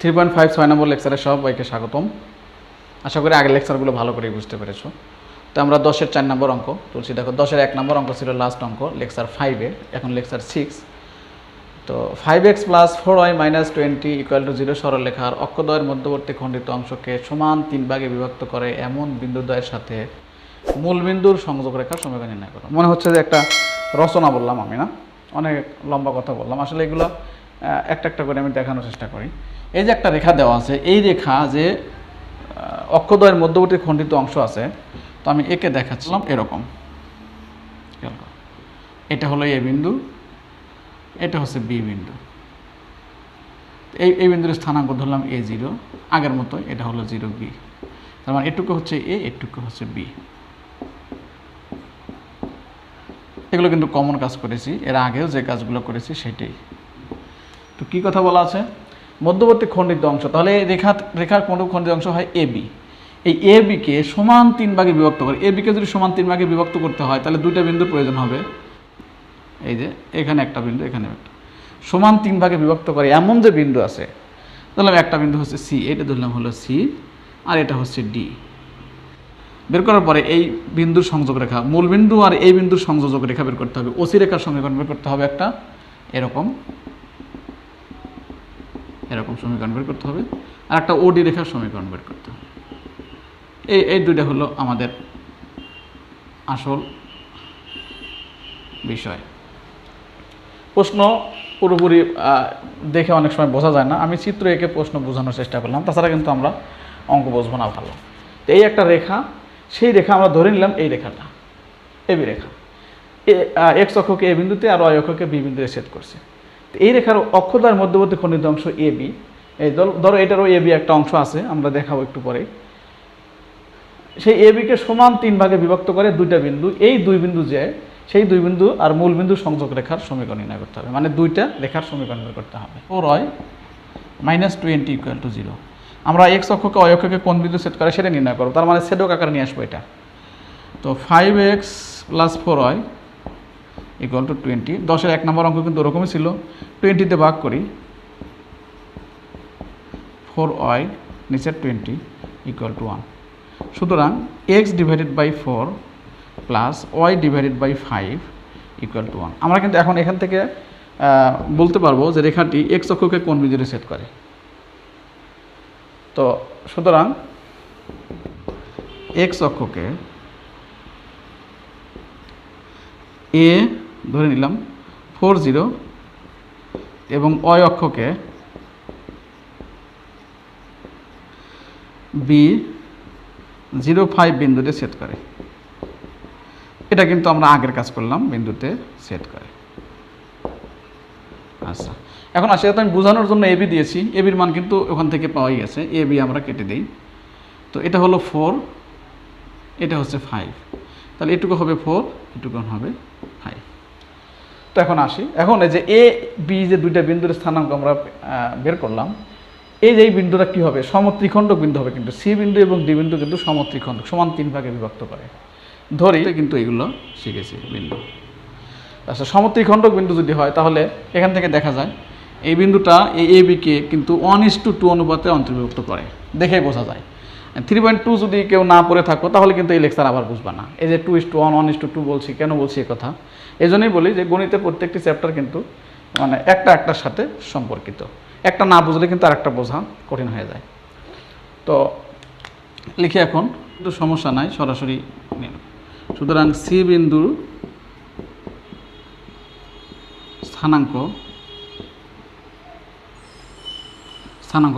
3.5 6 নম্বর লেকচারে সবাইকে স্বাগতম। আশা করি আগের লেকচারগুলো ভালো করে বুঝতে পেরেছো। তো আমরা 10-এর 4 নম্বর অঙ্ক তুলছি। দেখো 10-এর 1 নম্বর অঙ্ক ছিল লাস্ট অঙ্ক লেকচার 5-এ, এখন লেকচার 6। তো 5x + 4y - 20 = 0 সরলরেখার অক্ষদ্বয়ের মধ্যবর্তী খণ্ডিত অংশকে সমান 3 ভাগে বিভক্ত করে এমন বিন্দুদ্বয়ের সাথে মূল বিন্দুর সংযোগ রেখার সমীকরণ নির্ণয় করো। মনে হচ্ছে যে একটা রচনা বললাম আমি, না অনেক লম্বা কথা বললাম। আসলে এগুলো একটা একটা করে আমি দেখানোর চেষ্টা করি। এই যে একটা রেখা দেওয়া আছে, এই রেখা যে অক্ষদ্বয়ের মধ্যবর্তী খণ্ডিত অংশ আছে, তো আমি একে দেখাচ্ছিলাম এরকম। এটা হলো এ বিন্দু, এটা হচ্ছে বি বিন্দু। এই বিন্দুর স্থানাঙ্ক ধরলাম a0, আগের মতো এটা হলো 0b। তার মানে এটুকু হচ্ছে এ, এটুকু হচ্ছে বি। এগুলো কিন্তু কমন কাজ করেছি, এর আগেও যে কাজগুলো করেছি সেটাই। তো কী কথা বলা আছে? মধ্যবর্তী খণ্ডিত অংশ, তাহলে রেখার কোনো খণ্ডিত অংশ হয় এ বি। এই এ বিকে সমান 3 ভাগে বিভক্ত করে, এ বিকে যদি সমান 3 ভাগে বিভক্ত করতে হয় তাহলে দুইটা বিন্দুর প্রয়োজন হবে। এই যে এখানে একটা বিন্দু, এখানে একটা, সমান 3 ভাগে বিভক্ত করে এমন যে বিন্দু আছে, ধরলাম একটা বিন্দু হচ্ছে সি, এটা ধরলাম হলো সি, আর এটা হচ্ছে ডি। বের করার পরে এই বিন্দুর সংযোগ রেখা, মূল বিন্দু আর এই বিন্দুর সংযোজক রেখা বের করতে হবে। ওসি রেখার সমীকরণ বের করতে হবে একটা, এরকম এরকম সমীকরণ বের করতে হবে, আর একটা ওডি রেখার সমীকরণ বের করতে হবে। এই দুইটা হলো আমাদের আসল বিষয়। প্রশ্ন পুরোপুরি দেখে অনেক সময় বোঝা যায় না, আমি চিত্র এঁকে প্রশ্ন বোঝানোর চেষ্টা করলাম, তাছাড়া কিন্তু আমরা অঙ্ক বুঝবো না ভালো। এই একটা রেখা, সেই রেখা আমরা ধরে নিলাম এই রেখাটা এবি রেখা, এক্স অক্ষকে এ বিন্দুতে আর ওয়াই অক্ষকে বি বিন্দুতে ছেদ করছে। তো এই রেখার অক্ষদ্বয়ের মধ্যবর্তী খণ্ডিত অংশ এ বি। এই ধরো এটারও এ বি একটা অংশ আছে, আমরা দেখাবো একটু পরে। সেই এ বিকে সমান 3 ভাগে বিভক্ত করে দুইটা বিন্দু, এই দুই বিন্দু যে সেই দুই বিন্দু আর মূল বিন্দু সংযোগ রেখার সমীকরণ নির্ণয় করতে হবে, মানে দুইটা রেখার সমীকরণ বের করতে হবে। 4y - 20 = 0। আমরা এক্স অক্ষকে ওয়াই অক্ষকে কোন বিন্দু সেট করে সেটা নির্ণয় করবো, তার মানে ছেদক আকারে নিয়ে আসবো এটা। তো 5x + 4y = 20। 10-এর 1 নম্বর অঙ্ক কিন্তু ওরকমই ছিল, 20-তে ভাগ করি, 4y নিচে 20 = 1। সুতরাং x/4 + y/5 = 1। আমরা কিন্তু এখন এখান থেকে বলতে পারবো যে রেখাটি এক্স অক্ষকে কোন বিন্দুতে ছেদ করে। তো সুতরাং এক্স অক্ষকে এ ধরে নিলাম 40 এবং ওয়াই অক্ষকে বি 05 বিন্দুতে ছেদ করে। এটা কিন্তু আমরা আগের কাজ করলাম, বিন্দুতে ছেদ করে। আচ্ছা, এখন আসলে তো আমি বোঝানোর জন্য এবি দিয়েছি, এবির মান কিন্তু ওখান থেকে পাওয়াই গেছে, এবি আমরা কেটে দিই। তো এটা হলো 4, এটা হচ্ছে 5, তাহলে এটুকু হবে 4, এটুকু হবে 5। তো এখন আসি, এখন এই যে এ বি যে দুইটা বিন্দুর স্থানাঙ্ক আমরা বের করলাম, এই যে এই বিন্দুটা কী হবে? সমত্রিখণ্ডক বিন্দু হবে। কিন্তু সি বিন্দু এবং ডি বিন্দু কিন্তু সমত্রিখণ্ডক, সমান 3 ভাগে বিভক্ত করে ধরি, কিন্তু এগুলো শিখেছি বিন্দু। আচ্ছা, সমত্রিখণ্ডক বিন্দু যদি হয় তাহলে এখান থেকে দেখা যায় এই বিন্দুটা এই এ বিকে কিন্তু 1:2 অনুপাতে অন্তর্ভুক্ত করে, দেখেই বোঝা যায়। 3.2 যদি কেউ না পড়ে থাকো তাহলে কিন্তু এই লেকচার আবার বুঝবা না। এই যে 2:1 1:2 বলছি, কেন বলছি এ কথা? এই জন্যই বলি যে গণিতের প্রত্যেকটি চ্যাপ্টার কিন্তু মানে একটার সাথে সম্পর্কিত, একটা না বুঝলে কিন্তু আর একটা বোঝা কঠিন হয়ে যায়। তো লিখি এখন, কিন্তু সমস্যা নাই, সরাসরি নিন। সুতরাং সি বিন্দুর স্থানাঙ্ক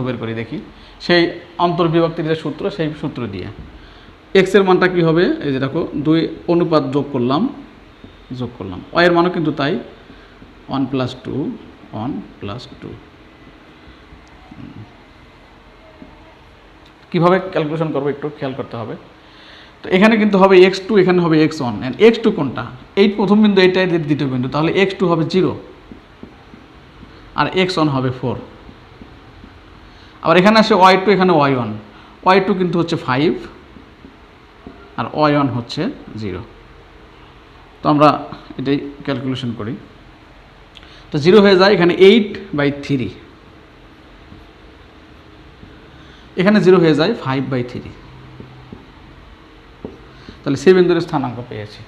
বের করি, দেখি সেই অন্তর্বিভক্তির যে সূত্র, সেই সূত্র দিয়ে এক্সের মানটা কী হবে? এই যে দেখো 2 অনুপাত যোগ করলাম, ওয়ের মানও কিন্তু তাই, 1 + 2 1 + 2। কীভাবে ক্যালকুলেশন করবো একটু খেয়াল করতে হবে। তো এখানে কিন্তু হবে x2, এখানে হবে x1। x2 কোনটা? এই প্রথম বিন্দু, এইটাই দ্বিতীয় বিন্দু, তাহলে x2 হবে 0 আর x1 হবে 4। আবার এখানে আসে y2, এখানে y1, y2 কিন্তু হচ্ছে 5 আর y1 হচ্ছে 0। তো আমরা এটাই ক্যালকুলেশন করি, তো 0 হয়ে যায়, এখানে 8/3 এখানে 0 হয়ে যায় 5/3। তাহলে সি বিন্দুর স্থানাঙ্ক পেয়েছি।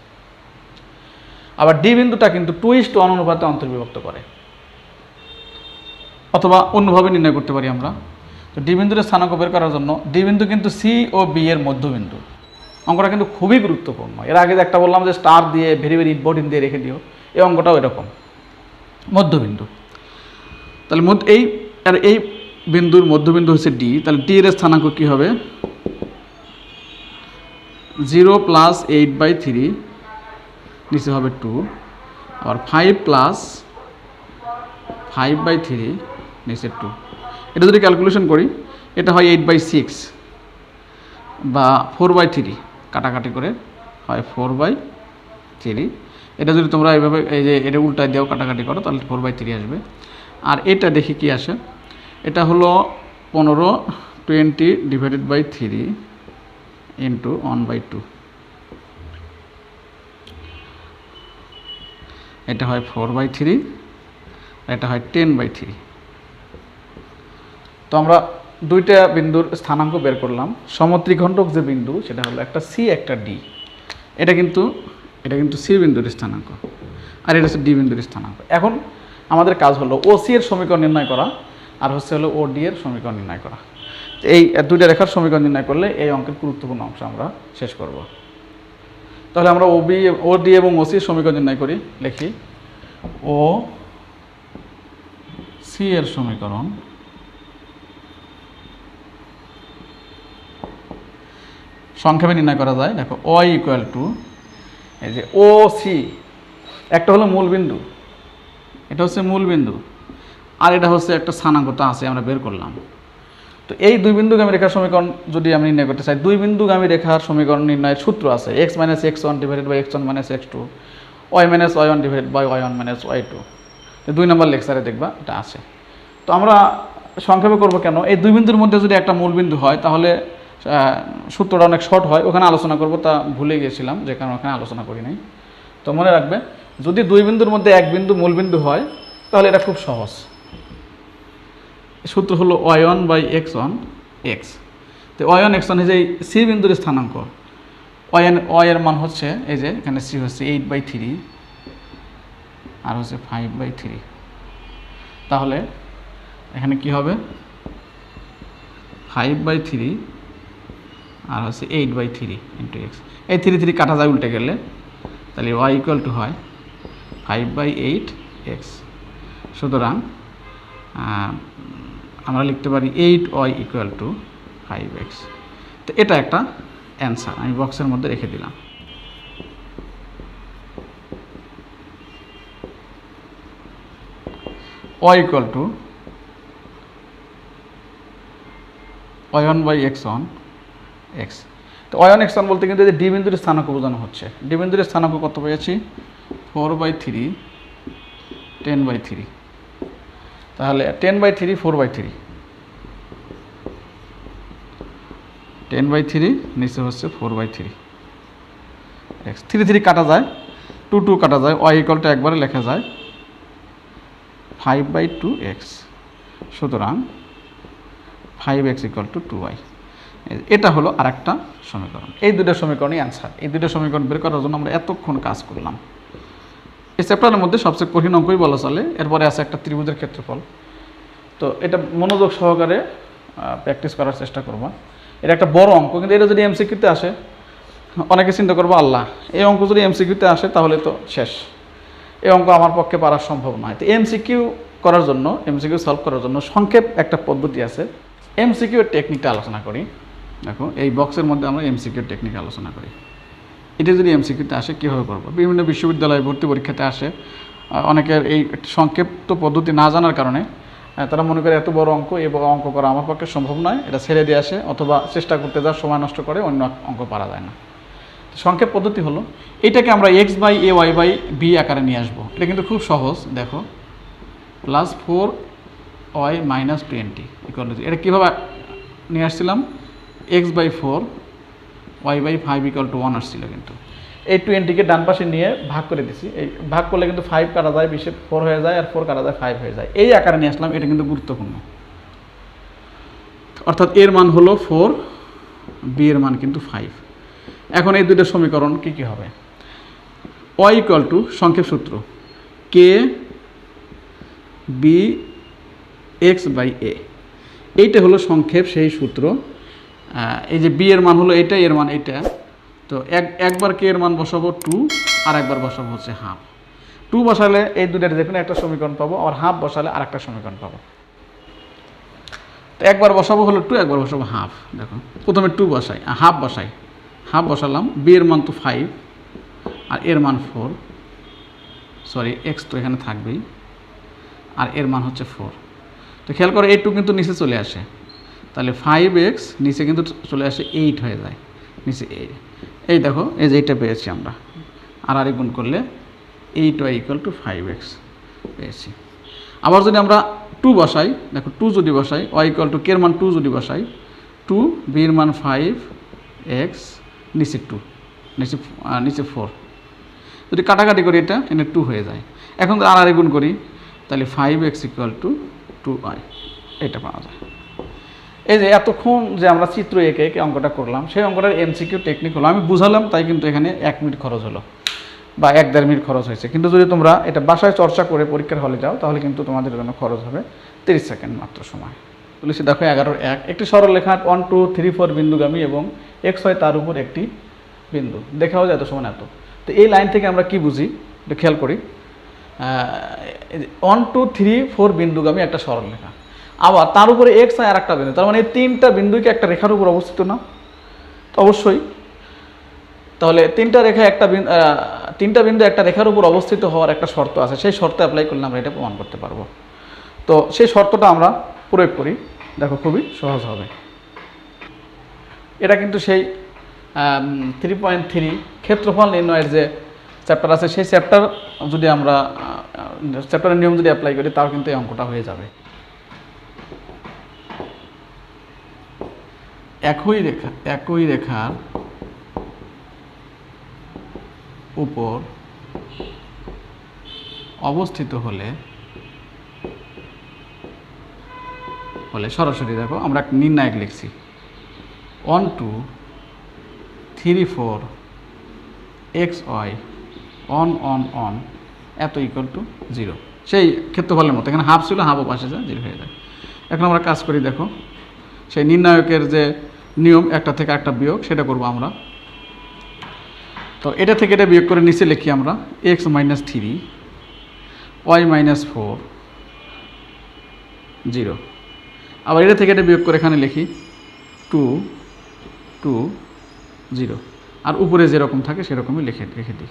আবার ডি বিন্দুটা কিন্তু 2:1 অনুপাতে অন্তর্বিভক্ত করে, অথবা অন্যভাবে নির্ণয় করতে পারি আমরা। তো ডি বিন্দুর স্থানাঙ্ক বের করার জন্য ডি বিন্দু কিন্তু সি ও বি এর মধ্যবিন্দু। অঙ্কটা কিন্তু খুবই গুরুত্বপূর্ণ। এর আগে একটা বললাম যে স্টার দিয়ে ভেরি ভেরি ইম্পর্টেন্ট দিয়ে রেখে দিও, এই অঙ্কটাও এরকম মধ্যবিন্দু। তাহলে এই বিন্দুর মধ্যবিন্দু হচ্ছে ডি, তাহলে ডি এর স্থানাঙ্ক কী হবে? 0 + 8/3, নিচে হবে 2, আবার 5 + 5/3, নিচে 2। এটা যদি ক্যালকুলেশন করি এটা হয় 8/6 বা 4/3, কাটাকাটি করে হয় 4/3। এটা যদি তোমরা এইভাবে এই যে এটা উল্টায় দেও, কাটাকাটি করো, তাহলে 4/3 আসবে। আর এটা দেখি কি আসে, এটা হলো 15/20 × 1/2, এটা হয় 4/3, এটা হয় 10/3। তো আমরা দুইটা বিন্দুর স্থানাঙ্ক বের করলাম। সমত্রিখণ্ডক যে বিন্দু সেটা হলো একটা সি একটা ডি। এটা কিন্তু সি বিন্দুর স্থানাঙ্ক, আর এটা হচ্ছে ডি বিন্দুর স্থানাঙ্ক। এখন আমাদের কাজ হলো ও সি এর সমীকরণ নির্ণয় করা, আর হলো ও ডি এর সমীকরণ নির্ণয় করা। এই দুইটা রেখার সমীকরণ নির্ণয় করলে এই অঙ্কের গুরুত্বপূর্ণ অংশ আমরা শেষ করব। তাহলে আমরা ও ডি এবং ও সি এর সমীকরণ নির্ণয় করি। লিখি ও সি এর সমীকরণ সংক্ষেপে নির্ণয় করা যায়। দেখো ও ইকুয়াল টু, এই যে ও সি একটা হলো মূল বিন্দু, এটা হচ্ছে মূল বিন্দু, আর এটা হচ্ছে একটা স্থানাঙ্কটা আছে আমরা বের করলাম। তো এই দুই বিন্দুগামী রেখার সমীকরণ যদি আমি নির্ণয় করতে চাই, দুই বিন্দুগামী রেখার সমীকরণ নির্ণয়ের সূত্র আছে x - x1 / x1 - x2, y - y1 / y1 - y2। 2 নম্বর লেকচারে দেখবা এটা আছে। তো আমরা সংক্ষেপে করব কেন, এই দুই বিন্দুর মধ্যে যদি একটা মূল বিন্দু হয় তাহলে সূত্রটা অনেক শর্ট হয়, ওখানে আলোচনা করব, তা ভুলে গিয়েছিলাম যে কারণে ওখানে আলোচনা করি নাই। তো মনে রাখবে, যদি দুই বিন্দুর মধ্যে এক বিন্দু মূল বিন্দু হয় তাহলে এটা খুব সহজ। সূত্র হলো y1 / x1 x। তো y1 x1 এই যে সি বিন্দুর স্থানাঙ্ক, y এর মান হচ্ছে এই যে এখানে সি হচ্ছে 8/3 আর হচ্ছে 5/3। তাহলে এখানে কি হবে 5/3 আর হচ্ছে 8/3 × x। এই 3 3 কাটা যায় উল্টে গেলে, তাহলে y ইকুয়াল টু হয় 5/8x। সুতরাং আমরা লিখতে পারি 8y ইকুয়াল টু 5x। তো এটা একটা অ্যান্সার আমি বক্সের মধ্যে রেখে দিলাম। y equal to y1 / x1 x। তো y1 x1 বলতে কিন্তু যে ডি বিন্দুর স্থানাঙ্ক বোঝানো হচ্ছে। ডি বিন্দুর স্থানাঙ্ক কত পেয়েছি? 4/3 10/3। তাহলে 10/3 4/3, 10/3 নিচে হচ্ছে 4/3 x। 3 3 কাটা যায়, 2 2 কাটা যায়, y ইকুয়াল টু একবারে লেখা যায় 5/2x। সুতরাং 5x ইকুয়াল টু 2y। এটা হলো আরেকটা সমীকরণ। এই দুটো সমীকরণই অ্যান্সার। এই দুটো সমীকরণ বের করার জন্য আমরা এতক্ষণ কাজ করলাম। এই চ্যাপ্টারের মধ্যে সবচেয়ে কঠিন অঙ্কই বলা চলে। এরপরে আছে একটা ত্রিভুজের ক্ষেত্রফল। তো এটা মনোযোগ সহকারে প্র্যাকটিস করার চেষ্টা করবা। এটা একটা বড় অঙ্ক, কিন্তু এটা যদি এমসিকিউতে আসে অনেকে চিন্তা করবো আল্লাহ, এই অঙ্ক যদি এমসিকিউতে আসে তাহলে তো শেষ, এই অঙ্ক আমার পক্ষে পারা সম্ভব নয়। তো এমসিকিউ করার জন্য, এমসিকিউ সলভ করার জন্য সংক্ষেপ একটা পদ্ধতি আছে। এমসিকিউ টেকনিকটা আলোচনা করি। দেখো এই বক্সের মধ্যে আমরা এমসিকিউ টেকনিক আলোচনা করি। এটা যদি এমসিকিউতে আসে কীভাবে করবো, বিভিন্ন বিশ্ববিদ্যালয়ে ভর্তি পরীক্ষাতে আসে। অনেকের এই সংক্ষিপ্ত পদ্ধতি না জানার কারণে তারা মনে করে এত বড় অঙ্ক, এই বড় অঙ্ক করা আমার পক্ষে সম্ভব নয়, এটা ছেড়ে দিয়ে আসে, অথবা চেষ্টা করতে যাওয়ার সময় নষ্ট করে অন্য অঙ্ক পারা যায় না। সংক্ষেপ পদ্ধতি হলো এটাকে আমরা x/a y/b আকারে নিয়ে আসবো। এটা কিন্তু খুব সহজ। দেখো +4y - 20 ইকুয়াল টু, এটা কীভাবে নিয়ে আসছিলাম? x/4 y/5 ইকুয়াল টু 1 আসছিল, কিন্তু এই 20কে ডান পাশে নিয়ে ভাগ করে দিছি। এই ভাগ করলে কিন্তু 5 কাটা যায়, 20 4 হয়ে যায়, আর 4 কাটা যায় 5 হয়ে যায়। এই আকারে নিয়ে আসলাম। এটা কিন্তু গুরুত্বপূর্ণ। অর্থাৎ এর মান হলো 4, বি এর মান কিন্তু 5। এখন এই দুইটা সমীকরণ কি কি হবে? y ইকুয়াল টু সংক্ষেপ সূত্র কে বি এক্স বাই এ, এইটা হলো সংক্ষেপ সেই সূত্র। এই যে বি এর মান হলো এটা, এর মান এটা, তো একবার কে এর মান বসাবো 2, আর একবার বসাবো হচ্ছে হাফ। 2 বসালে এই দুটার যে কোনো একটা সমীকরণ পাবো, আর হাফ বসালে আর একটা সমীকরণ পাবো। তো একবার বসাবো হলো 2, একবার বসাবো হাফ। দেখো প্রথমে 2 বসাই, হাফ বসাই, হাফ বসালাম, বি এর মান তো 5 আর এর মান 4, সরি এক্স তো এখানে থাকবেই, আর এর মান হচ্ছে 4। তো খেয়াল করো এই 2 কিন্তু নিচে চলে আসে, তাহলে 5x নিচে কিন্তু চলে আসে 8 হয়ে যায়, নিচে এই দেখো এই যে এইটা পেয়েছি আমরা, আর গুণ করলে 8y ইকুয়াল টু 5x পেয়েছি। আবার যদি আমরা 2 বসাই, দেখো 2 যদি বসাই, y ইকুয়াল টু কের মান 2 যদি বসাই, 2, বির মান 5x, নিচে 2, নিচে 4, যদি কাটাকাটি করি এটা এনে 2 হয়ে যায়। এখন যদি আর গুণ করি তাহলে 5x ইকুয়াল টু 2y, এটা পাওয়া যায়। এই যে এতক্ষণ যে আমরা চিত্র এঁকে এঁকে অঙ্কটা করলাম, সেই অঙ্কটার এমসিকিউ টেকনিক হলো, আমি বুঝালাম তাই কিন্তু এখানে 1 মিনিট খরচ হলো বা 1-1.5 মিনিট খরচ হয়েছে, কিন্তু যদি তোমরা এটা বাসায় চর্চা করে পরীক্ষার হলে যাও তাহলে কিন্তু তোমাদের জন্য খরচ হবে 30 সেকেন্ড মাত্র সময়। তুলেছি দেখো 11-1, একটি সরলরেখা 1, 2, 3, 4 বিন্দুগামী এবং x হয় তার উপর একটি বিন্দু, দেখাও যায় এত সমান এত। তো এই লাইন থেকে আমরা কি বুঝি একটু খেয়াল করি। 1, 2, 3, 4 বিন্দুগামী একটা সরলরেখা, আবার তার উপরে x হয় আর একটা বিন্দু, তার মানে এই 3টা বিন্দুকে একটা রেখার উপর অবস্থিত না? তো অবশ্যই। তাহলে 3টা বিন্দু একটা রেখার উপর অবস্থিত হওয়ার একটা শর্ত আছে, সেই শর্তে অ্যাপ্লাই করলে আমরা এটা প্রমাণ করতে পারবো। তো সেই শর্তটা আমরা প্রয়োগ করি, দেখো খুবই সহজ হবে। এটা কিন্তু সেই 3.3 ক্ষেত্রফল নির্ণয়ের যে চ্যাপ্টার আছে, সেই চ্যাপ্টার যদি আমরা চ্যাপ্টারের নিয়ম যদি অ্যাপ্লাই করি তাও কিন্তু এই অঙ্কটা হয়ে যাবে। একই রেখার উপর অবস্থিত হলে সরাসরি দেখো আমরা নির্ণায়ক লিখছি 1, 2, 3, 4 xy on এত ইকুয়াল টু 0, সেই ক্ষেত্রফলের মতো এখানে হাফ ছিল, হাফও পাশে যায় 0 হয়ে যায়। এখন আমরা কাজ করি, দেখো সেই নির্ণায়কের যে নিয়ম একটা থেকে একটা বিয়োগ সেটা করব আমরা। তো এটা থেকে এটা বিয়োগ করে নিচে লিখি আমরা x - 3 y - 4 0, আবার এটা থেকে এটা বিয়োগ করে এখানে লিখি 2, 2, 0, আর উপরে যেরকম থাকে সেরকমই রেখে দিই।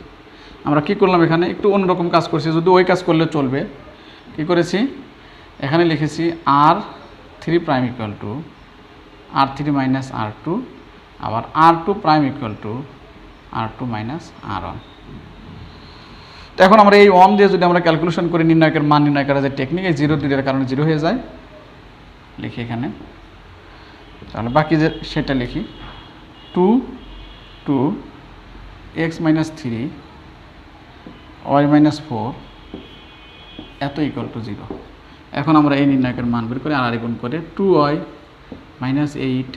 আমরা কি করলাম, এখানে একটু অন্যরকম কাজ করছি, যদি ওই কাজ করলে চলবে। কি করেছি, এখানে লিখেছি r3' equal to r3 - r2, আবার r2' equal to r2 - r1। তো এখন আমরা এই 1 দিয়ে যদি আমরা ক্যালকুলেশন করি, নির্ণায়কের মান নির্ণয় করার যে টেকনিক, এই 0 2 এর কারণে 0 হয়ে যায়, লিখি এখানে। তাহলে বাকি যে সেটা লিখি 2, 2 x - 3 y - 4 এত ইকুয়াল টু 0। এখন আমরা এই নির্ণায়কের মান বের করে আর গুণ করে 2y - 8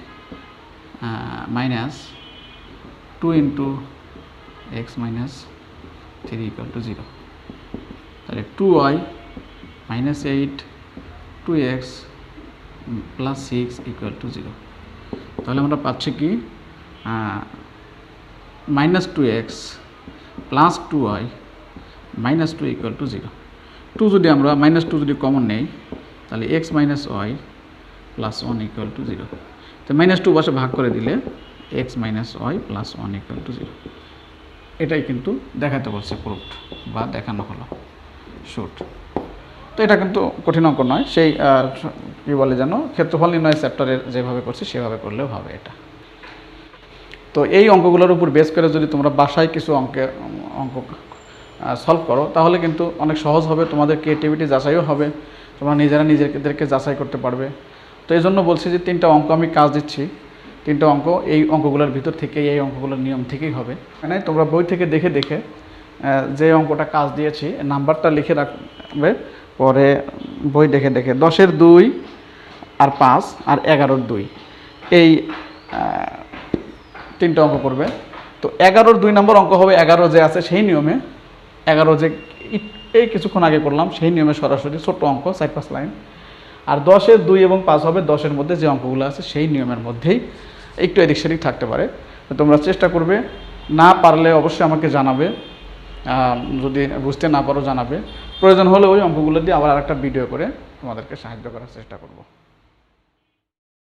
-2 × x - 3 ইকুয়াল টু 0। তাহলে 2y - 8 2x + 6 ইকুয়াল টু 0। তাহলে আমরা পাচ্ছি কি -2x + 2y - 2 ইকুয়াল টু 0। 2 যদি আমরা -2 যদি কমন নেই তাহলে x - y + 1 ইকুয়াল টু 0। তো -2 পাশে ভাগ করে দিলে x - y + 1 ইকুয়াল টু 0। এটাই কিন্তু দেখাতে বলছে, প্রুফড বা দেখানো হলো, শুট। তো এটা কিন্তু কঠিন অঙ্ক নয়, সেই কী বলে যেন ক্ষেত্রফল নির্ণয় চ্যাপ্টারের যেভাবে করছি সেভাবে করলেও হবে এটা। তো এই অঙ্কগুলোর উপর বেস করে যদি তোমরা বাসায় কিছু অঙ্ক সলভ করো তাহলে কিন্তু অনেক সহজ হবে, তোমাদের ক্রিয়েটিভিটি যাচাইও হবে, তোমরা নিজেদেরকে যাচাই করতে পারবে। তো এই জন্য বলছি যে 3টা অঙ্ক আমি কাজ দিচ্ছি, 3টা অঙ্ক এই অঙ্কগুলোর ভিতর থেকেই, এই অঙ্কগুলোর নিয়ম থেকেই হবে। মানে তোমরা বই থেকে দেখে দেখে যে অঙ্কটা কাজ দিয়েছি নাম্বারটা লিখে রাখবে, পরে বই দেখে দেখে 10-এর 2 আর 5 আর 11-র 2 এই তিনটা অঙ্ক করবে। তো 11-র 2 নম্বর অঙ্ক হবে 11 যে আছে সেই নিয়মে, 11 যে এই কিছুক্ষণ আগে করলাম সেই নিয়মে সরাসরি ছোট্ট অঙ্ক 4-5 লাইন। আর 10-এর 2 এবং 5 হবে 10-এর মধ্যে যে অঙ্কগুলো আছে সেই নিয়মের মধ্যেই, একটু এদিক সেদিক থাকতে পারে। তো তোমরা চেষ্টা করবে, না পারলে অবশ্যই আমাকে জানাবে, যদি বুঝতে না পারো জানাবে, প্রয়োজন হলে ওই অঙ্কগুলো দিয়ে আবার আরেকটা ভিডিও করে তোমাদেরকে সাহায্য করার চেষ্টা করব।